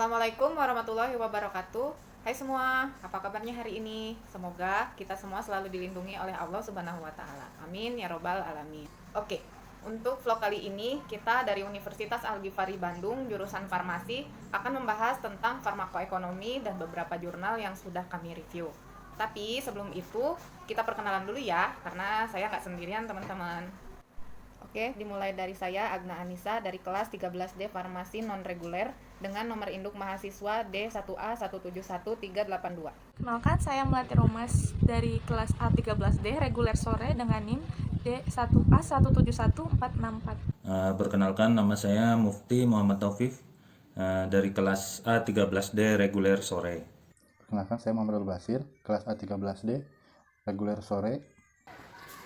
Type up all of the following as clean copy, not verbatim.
Assalamualaikum warahmatullahi wabarakatuh. Hai semua, apa kabarnya hari ini? Semoga kita semua selalu dilindungi oleh Allah Subhanahu wa taala. Amin ya robbal alamin. Oke, untuk vlog kali ini kita dari Universitas Al-Ghifari Bandung jurusan farmasi akan membahas tentang farmakoekonomi dan beberapa jurnal yang sudah kami review. Tapi sebelum itu kita perkenalan dulu ya, karena saya nggak sendirian teman-teman. Oke, dimulai dari saya Agna Anissa dari kelas 13D Farmasi Non-Reguler dengan nomor induk mahasiswa D1A171382. Kenalkan, saya Melati Romas dari kelas A13D reguler sore dengan NIM D1A171464. Perkenalkan, nama saya Mufti Muhammad Taufik dari kelas A13D reguler sore. Perkenalkan, saya Muhammad Al-Basir, kelas A13D, reguler sore.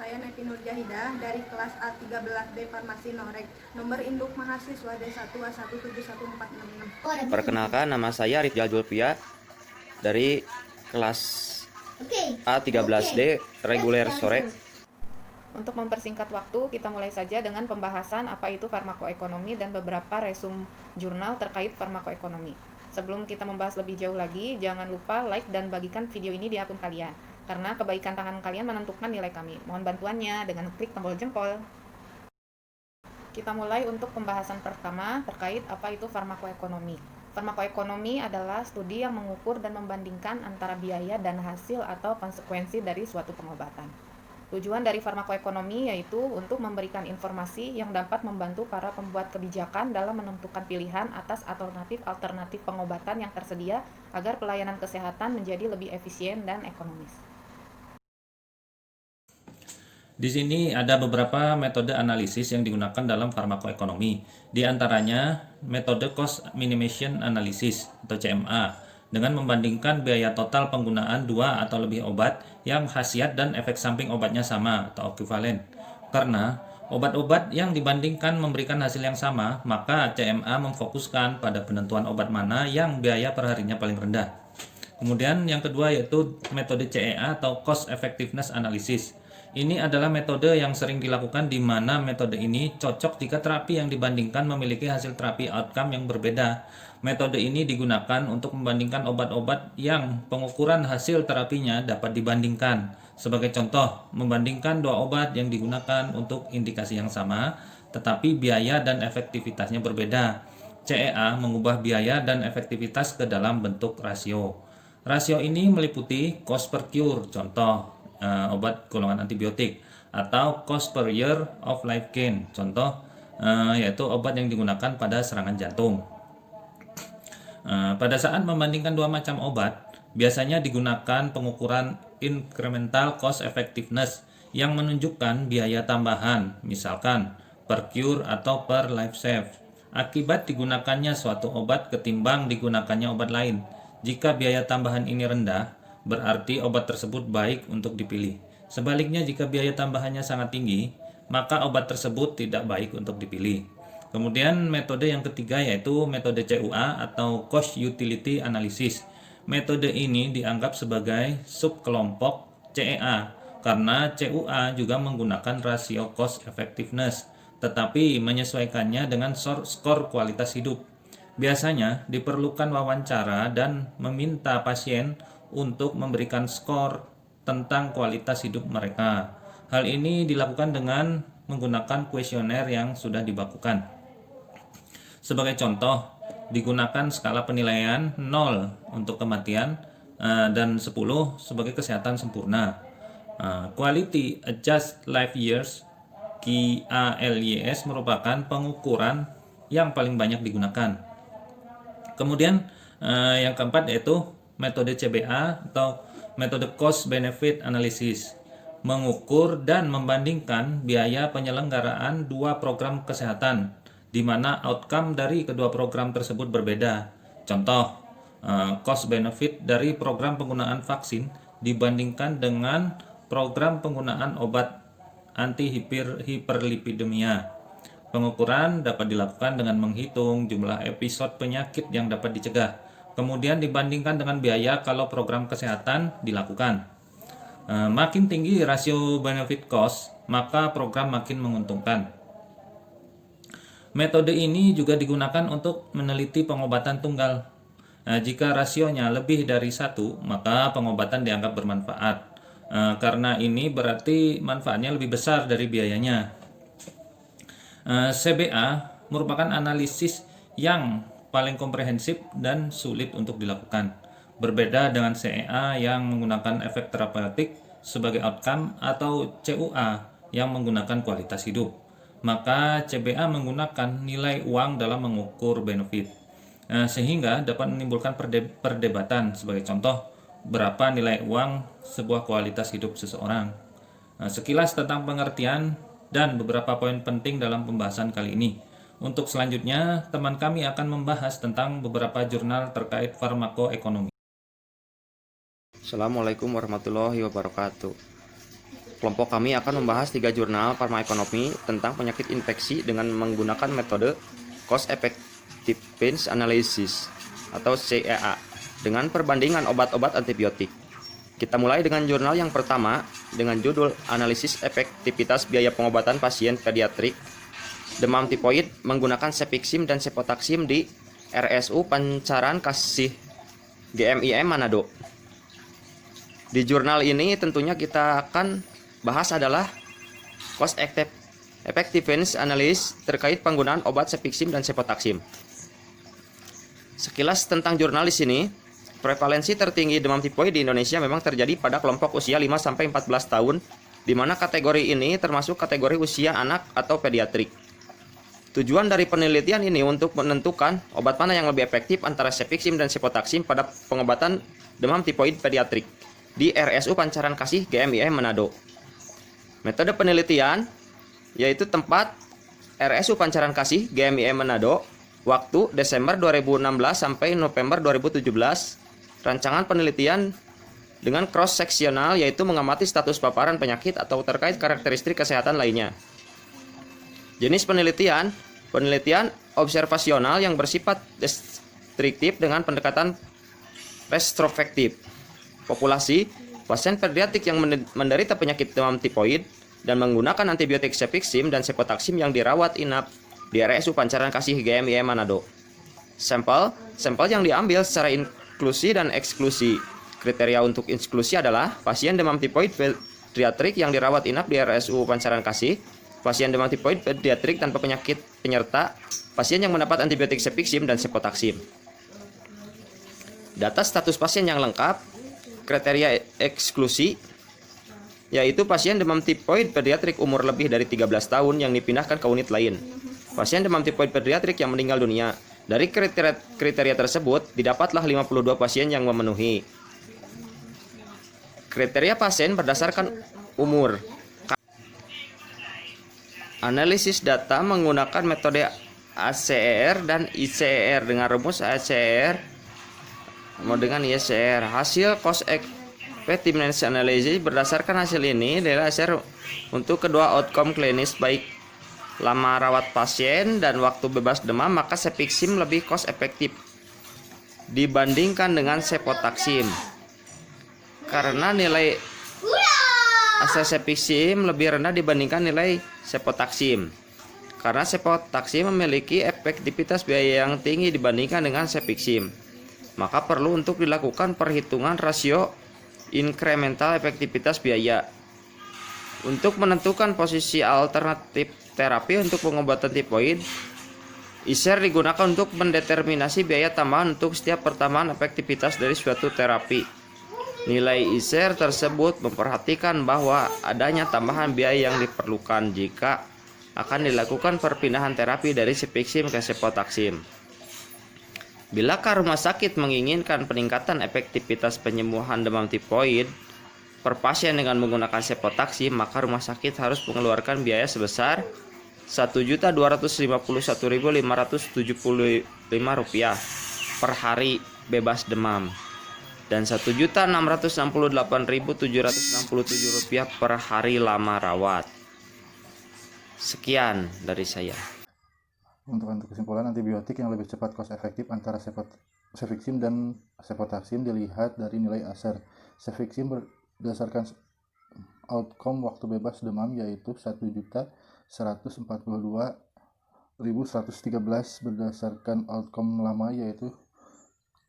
Saya Nepi Nur Jahidah dari kelas A13D Farmasi Noreg, nomor induk mahasiswa D1A1711466. Perkenalkan, nama saya Rizal Julfia dari kelas A13D reguler sore. Untuk mempersingkat waktu, kita mulai saja dengan pembahasan apa itu farmakoekonomi dan beberapa resum jurnal terkait farmakoekonomi. Sebelum kita membahas lebih jauh lagi, jangan lupa like dan bagikan video ini di akun kalian, karena kebaikan tangan kalian menentukan nilai kami. Mohon bantuannya dengan klik tombol jempol. Kita mulai untuk pembahasan pertama terkait apa itu farmakoekonomi. Farmakoekonomi adalah studi yang mengukur dan membandingkan antara biaya dan hasil atau konsekuensi dari suatu pengobatan. Tujuan dari farmakoekonomi yaitu untuk memberikan informasi yang dapat membantu para pembuat kebijakan dalam menentukan pilihan atas alternatif pengobatan yang tersedia agar pelayanan kesehatan menjadi lebih efisien dan ekonomis. Di sini ada beberapa metode analisis yang digunakan dalam farmakoekonomi. Di antaranya metode cost minimization analysis atau CMA dengan membandingkan biaya total penggunaan dua atau lebih obat yang khasiat dan efek samping obatnya sama atau ekuivalen. Karena obat-obat yang dibandingkan memberikan hasil yang sama, maka CMA memfokuskan pada penentuan obat mana yang biaya per harinya paling rendah. Kemudian yang kedua yaitu metode CEA atau cost effectiveness analysis. Ini adalah metode yang sering dilakukan di mana metode ini cocok jika terapi yang dibandingkan memiliki hasil terapi outcome yang berbeda. Metode ini digunakan untuk membandingkan obat-obat yang pengukuran hasil terapinya dapat dibandingkan. Sebagai contoh, membandingkan dua obat yang digunakan untuk indikasi yang sama, tetapi biaya dan efektivitasnya berbeda. CEA mengubah biaya dan efektivitas ke dalam bentuk rasio. Rasio ini meliputi cost per cure, contoh obat golongan antibiotik, atau cost per year of life gain, contoh yaitu obat yang digunakan pada serangan jantung. Pada saat membandingkan dua macam obat, biasanya digunakan pengukuran incremental cost effectiveness yang menunjukkan biaya tambahan, misalkan per cure atau per life save, akibat digunakannya suatu obat ketimbang digunakannya obat lain. Jika biaya tambahan ini rendah, berarti obat tersebut baik untuk dipilih. Sebaliknya, jika biaya tambahannya sangat tinggi, maka obat tersebut tidak baik untuk dipilih. Kemudian metode yang ketiga yaitu metode CUA atau Cost Utility Analysis. Metode ini dianggap sebagai subkelompok CEA karena CUA juga menggunakan rasio cost effectiveness, tetapi menyesuaikannya dengan skor kualitas hidup. Biasanya diperlukan wawancara dan meminta pasien untuk memberikan skor tentang kualitas hidup mereka. Hal ini dilakukan dengan menggunakan kuesioner yang sudah dibakukan. Sebagai contoh, digunakan skala penilaian 0 untuk kematian dan 10 sebagai kesehatan sempurna. Quality Adjusted Life Years QALYS merupakan pengukuran yang paling banyak digunakan. Kemudian yang keempat yaitu metode CBA atau metode Cost Benefit Analysis, mengukur dan membandingkan biaya penyelenggaraan dua program kesehatan di mana outcome dari kedua program tersebut berbeda. Contoh, cost benefit dari program penggunaan vaksin dibandingkan dengan program penggunaan obat anti hiperlipidemia. Pengukuran dapat dilakukan dengan menghitung jumlah episode penyakit yang dapat dicegah. Kemudian dibandingkan dengan biaya kalau program kesehatan dilakukan. Makin tinggi rasio benefit cost, maka program makin menguntungkan. Metode ini juga digunakan untuk meneliti pengobatan tunggal. Jika rasionya lebih dari 1, maka pengobatan dianggap bermanfaat. Karena ini berarti manfaatnya lebih besar dari biayanya. CBA merupakan analisis yang paling komprehensif dan sulit untuk dilakukan. Berbeda dengan CEA yang menggunakan efek terapeutik sebagai outcome atau CUA yang menggunakan kualitas hidup. Maka CBA menggunakan nilai uang dalam mengukur benefit. Sehingga dapat menimbulkan perdebatan. Sebagai contoh, berapa nilai uang sebuah kualitas hidup seseorang. Sekilas tentang pengertian dan beberapa poin penting dalam pembahasan kali ini. Untuk selanjutnya, teman kami akan membahas tentang beberapa jurnal terkait farmakoekonomi. Assalamualaikum warahmatullahi wabarakatuh. Kelompok kami akan membahas 3 jurnal farmakoekonomi tentang penyakit infeksi dengan menggunakan metode Cost Effectiveness Analysis atau CEA dengan perbandingan obat-obat antibiotik. Kita mulai dengan jurnal yang pertama dengan judul Analisis Efektivitas Biaya Pengobatan Pasien Pediatrik Demam Tipoid menggunakan Cefixim dan Cefotaxim di RSU Pancaran Kasih GMIM Manado. Di jurnal ini tentunya kita akan bahas adalah Cost Effectiveness Analysis terkait penggunaan obat Cefixim dan Cefotaxim. Sekilas tentang jurnal di sini, prevalensi tertinggi demam tipoid di Indonesia memang terjadi pada kelompok usia 5-14 tahun, di mana kategori ini termasuk kategori usia anak atau pediatrik. Tujuan dari penelitian ini untuk menentukan obat mana yang lebih efektif antara Cefixim dan Cefotaxim pada pengobatan demam tipoid pediatrik di RSU Pancaran Kasih GMIM Manado. Metode penelitian yaitu tempat RSU Pancaran Kasih GMIM Manado, waktu Desember 2016 sampai November 2017. Rancangan penelitian dengan cross seksional yaitu mengamati status paparan penyakit atau terkait karakteristik kesehatan lainnya. Jenis penelitian observasional yang bersifat deskriptif dengan pendekatan retrospektif. Populasi pasien pediatrik yang menderita penyakit demam tipoid dan menggunakan antibiotik Cefixim dan Cefotaxim yang dirawat inap di RSU Pancaran Kasih GMIM Manado. Sampel yang diambil secara inklusi dan eksklusi. Kriteria untuk inklusi adalah pasien demam tipoid pediatrik yang dirawat inap di RSU Pancaran Kasih, pasien demam tipoid pediatrik tanpa penyakit penyerta, pasien yang mendapat antibiotik Cefixim dan Cefotaxim. Data status pasien yang lengkap. Kriteria eksklusi yaitu pasien demam tipoid pediatrik umur lebih dari 13 tahun yang dipindahkan ke unit lain. Pasien demam tipoid pediatrik yang meninggal dunia. Dari kriteria tersebut, didapatlah 52 pasien yang memenuhi. Kriteria pasien berdasarkan umur. Analisis data menggunakan metode ACR dan ICR dengan rumus ACR dengan ICR. Hasil cost effectiveness analysis berdasarkan hasil ini adalah hasil untuk kedua outcome klinis baik lama rawat pasien dan waktu bebas demam, maka Cefixim lebih cost efektif dibandingkan dengan Cefotaxim karena nilai asal Cefixim lebih rendah dibandingkan nilai Cefotaxim karena Cefotaxim memiliki efektivitas biaya yang tinggi dibandingkan dengan Cefixim. Maka perlu untuk dilakukan perhitungan rasio inkremental efektivitas biaya. Untuk menentukan posisi alternatif terapi untuk pengobatan tipoid, ICR digunakan untuk mendeterminasi biaya tambahan untuk setiap pertambahan efektivitas dari suatu terapi. Nilai ICR tersebut memperhatikan bahwa adanya tambahan biaya yang diperlukan jika akan dilakukan perpindahan terapi dari Cefixim ke Cefotaxim. Bilakah rumah sakit menginginkan peningkatan efektivitas penyembuhan demam tipoid per pasien dengan menggunakan Cefotaxim, maka rumah sakit harus mengeluarkan biaya sebesar Rp1.251.575 per hari bebas demam dan Rp1.668.767 per hari lama rawat. Sekian dari saya. Untuk kesimpulan, antibiotik yang lebih cepat cost efektif antara Cefixim dan Cefotaxim dilihat dari nilai ACR. Cefixim berdasarkan outcome waktu bebas demam yaitu 1.142.113 berdasarkan outcome lama yaitu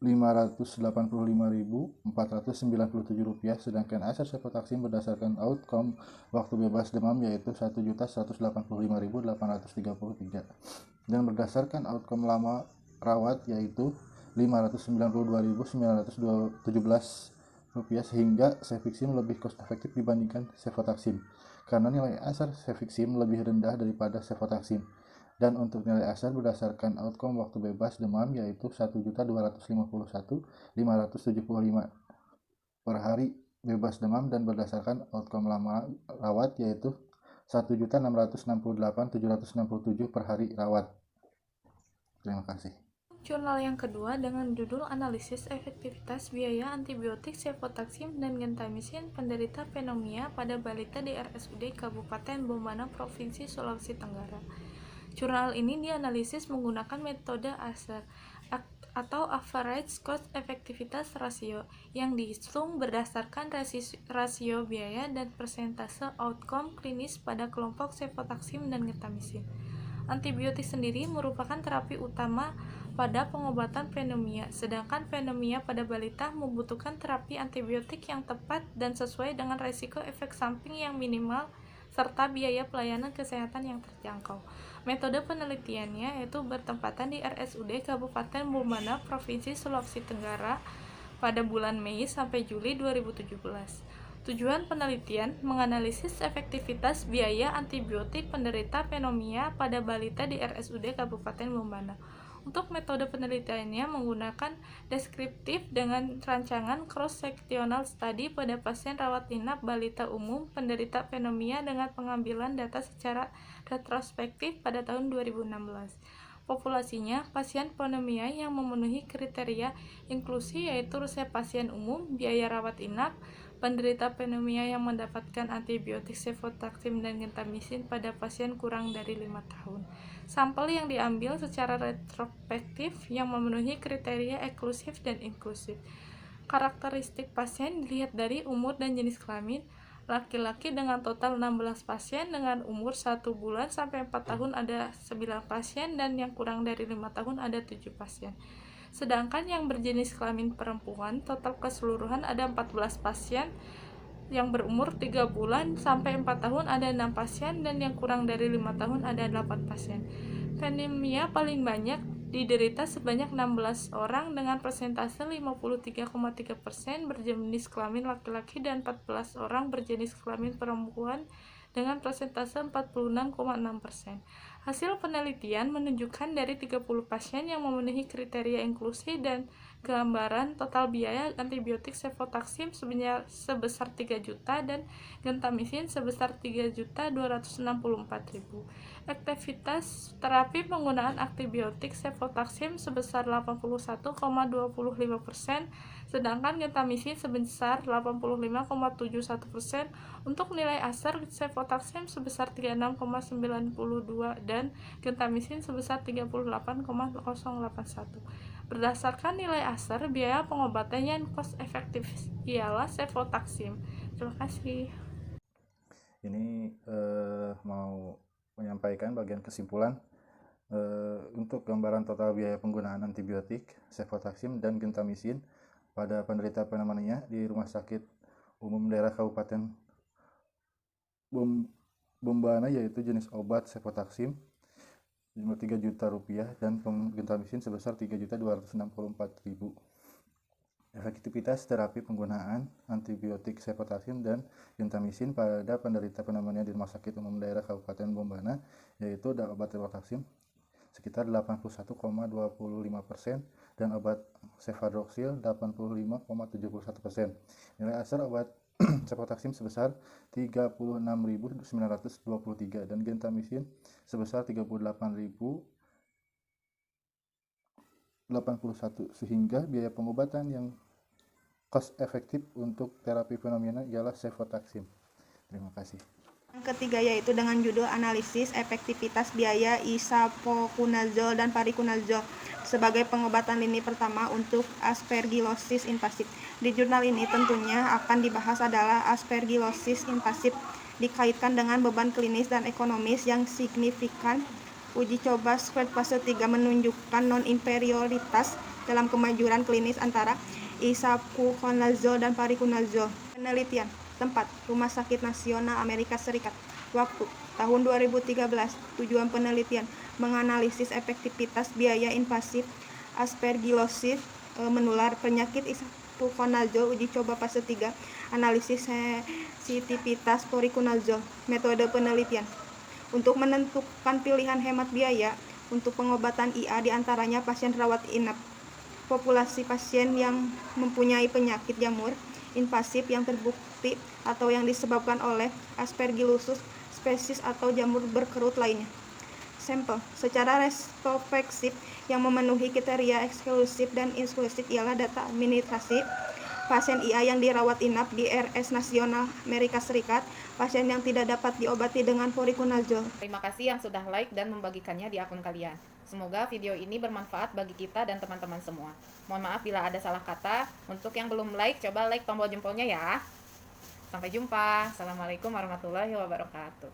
Rp585.497, sedangkan aser sefotaksim berdasarkan outcome waktu bebas demam yaitu Rp1.185.833, dan berdasarkan outcome lama rawat yaitu Rp592.917, sehingga Cefixim lebih cost efektif dibandingkan Cefotaxim karena nilai aser Cefixim lebih rendah daripada Cefotaxim. Dan untuk nilai aser berdasarkan outcome waktu bebas demam yaitu 1.251.575 per hari bebas demam, dan berdasarkan outcome lama rawat yaitu 1.668.767 per hari rawat. Terima kasih. Jurnal yang kedua dengan judul Analisis Efektivitas Biaya Antibiotik Cefotaxim dan Gentamisin Penderita Pneumonia pada Balita di RSUD Kabupaten Bombana, Provinsi Sulawesi Tenggara. Jurnal ini dianalisis menggunakan metode ASER atau Average Cost Effectiveness Ratio yang dihitung berdasarkan rasio biaya dan persentase outcome klinis pada kelompok Cefotaxim dan Gentamisin. Antibiotik sendiri merupakan terapi utama pada pengobatan pneumonia, sedangkan pneumonia pada balita membutuhkan terapi antibiotik yang tepat dan sesuai dengan risiko efek samping yang minimal serta biaya pelayanan kesehatan yang terjangkau. Metode penelitiannya yaitu bertempatan di RSUD Kabupaten Bombana, Provinsi Sulawesi Tenggara pada bulan Mei sampai Juli 2017. Tujuan penelitian menganalisis efektivitas biaya antibiotik penderita pneumonia pada balita di RSUD Kabupaten Bombana. Untuk metode penelitiannya menggunakan deskriptif dengan rancangan cross-sectional study pada pasien rawat inap balita umum penderita pneumonia dengan pengambilan data secara retrospektif pada tahun 2016. Populasinya pasien pneumonia yang memenuhi kriteria inklusi yaitu usia pasien umum, biaya rawat inap, penderita pneumonia yang mendapatkan antibiotik Cefotaxim dan Gentamisin pada pasien kurang dari 5 tahun. Sampel yang diambil secara retrospektif yang memenuhi kriteria eksklusif dan inklusif. Karakteristik pasien dilihat dari umur dan jenis kelamin. Laki-laki dengan total 16 pasien, dengan umur 1 bulan sampai 4 tahun ada 9 pasien, dan yang kurang dari 5 tahun ada 7 pasien. Sedangkan yang berjenis kelamin perempuan, total keseluruhan ada 14 pasien, yang berumur 3 bulan sampai 4 tahun ada 6 pasien, dan yang kurang dari 5 tahun ada 8 pasien. Pneumonia paling banyak diderita sebanyak 16 orang dengan persentase 53,3% berjenis kelamin laki-laki dan 14 orang berjenis kelamin perempuan dengan persentase 46,6%. Hasil penelitian menunjukkan dari 30 pasien yang memenuhi kriteria inklusi dan gambaran total biaya antibiotik Cefotaxim sebesar 3 juta dan Gentamisin sebesar 3.264.000. Efektivitas terapi penggunaan antibiotik Cefotaxim sebesar 81,25%, sedangkan Gentamisin sebesar 85,71%. Untuk nilai aser Cefotaxim sebesar 36,92 dan Gentamisin sebesar 38,081. Berdasarkan nilai aser, biaya pengobatan yang cost efektif ialah Cefotaxim. Terima kasih. Ini mau menyampaikan bagian kesimpulan untuk gambaran total biaya penggunaan antibiotik Cefotaxim dan Gentamisin pada penderita pneumonia di Rumah Sakit Umum Daerah Kabupaten Bombana, yaitu jenis obat Cefotaxim jumlah Rp3 juta dan Gentamisin sebesar Rp3.264.000. Efektivitas terapi penggunaan antibiotik Cefotaxim dan Gentamisin pada penderita pneumonia di Rumah Sakit Umum Daerah Kabupaten Bombana yaitu obat Cefotaxim sekitar 81,25% dan obat Cefadroxil 85,71%. Nilai aser obat Cefotaxim sebesar 36.923 dan Gentamisin sebesar 38.081, sehingga biaya pengobatan yang cost efektif untuk terapi fenomena ialah Cefotaxim. Terima kasih. Yang ketiga yaitu dengan judul Analisis Efektivitas Biaya Isavuconazole dan Fluconazole sebagai pengobatan lini pertama untuk aspergillosis invasif. Di jurnal ini tentunya akan dibahas adalah aspergillosis invasif dikaitkan dengan beban klinis dan ekonomis yang signifikan. Uji coba SQUAD fase 3 menunjukkan non-inferioritas dalam kemajuan klinis antara isavuconazole dan fariconazole. Penelitian. Tempat: Rumah Sakit Nasional Amerika Serikat. Waktu: tahun 2013. Tujuan penelitian: menganalisis efektivitas biaya invasif aspergillosis menular penyakit isavuconazole. Uji coba fase 3. Analisis sensitivitas foriconazole. Metode penelitian: untuk menentukan pilihan hemat biaya untuk pengobatan IA, diantaranya pasien rawat inap, populasi pasien yang mempunyai penyakit jamur invasif yang terbukti atau yang disebabkan oleh Aspergillosis spesies atau jamur berkerut lainnya. Sampel secara retrospektif yang memenuhi kriteria eksklusif dan inklusif ialah data administrasi pasien IA yang dirawat inap di RS Nasional Amerika Serikat, pasien yang tidak dapat diobati dengan foriconazole. Terima kasih yang sudah like dan membagikannya di akun kalian. Semoga video ini bermanfaat bagi kita dan teman-teman semua. Mohon maaf bila ada salah kata. Untuk yang belum like, coba like tombol jempolnya ya. Sampai jumpa. Assalamualaikum warahmatullahi wabarakatuh.